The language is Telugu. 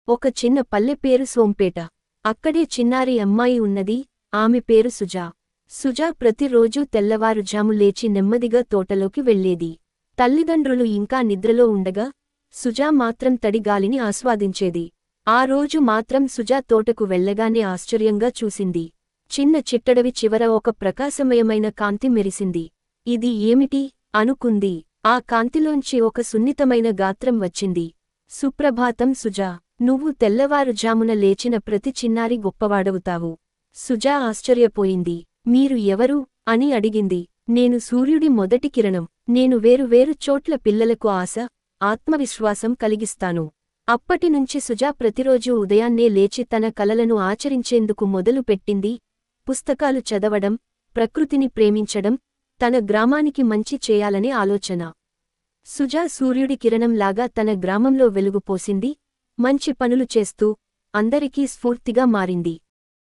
ఒక చిన్న పల్లె పేరు సోంపేట. అక్కడే చిన్నారి అమ్మాయి ఉన్నది, ఆమె పేరు సుజా. సుజా ప్రతిరోజూ తెల్లవారుజాము లేచి నెమ్మదిగా తోటలోకి వెళ్లేది. తల్లిదండ్రులు ఇంకా నిద్రలో ఉండగా సుజా మాత్రం తడిగాలిని ఆస్వాదించేది. ఆ రోజు మాత్రం సుజా తోటకు వెళ్లగానే ఆశ్చర్యంగా చూసింది. చిన్న చిట్టడవి చివర ఒక ప్రకాశమయమైన కాంతి మెరిసింది. ఇది ఏమిటి అనుకుంది. ఆ కాంతిలోంచి ఒక సున్నితమైన గాత్రం వచ్చింది. సుప్రభాతం సుజా, నువ్వు తెల్లవారుజామున లేచిన ప్రతి చిన్నారి గొప్పవాడవుతావు. సుజా ఆశ్చర్యపోయింది. మీరు ఎవరు అని అడిగింది. నేను సూర్యుడి మొదటి కిరణం. నేను వేరు చోట్ల పిల్లలకు ఆశ, ఆత్మవిశ్వాసం కలిగిస్తాను. అప్పటినుంచి సుజా ప్రతిరోజూ ఉదయాన్నే లేచి తన కలలను ఆచరించేందుకు మొదలుపెట్టింది. పుస్తకాలు చదవడం, ప్రకృతిని ప్రేమించడం, తన గ్రామానికి మంచి చేయాలనే ఆలోచన. సుజా సూర్యుడి కిరణంలాగా తన గ్రామంలో వెలుగు పోసింది. మంచి పనులు చేస్తూ అందరికీ స్ఫూర్తిగా మారింది.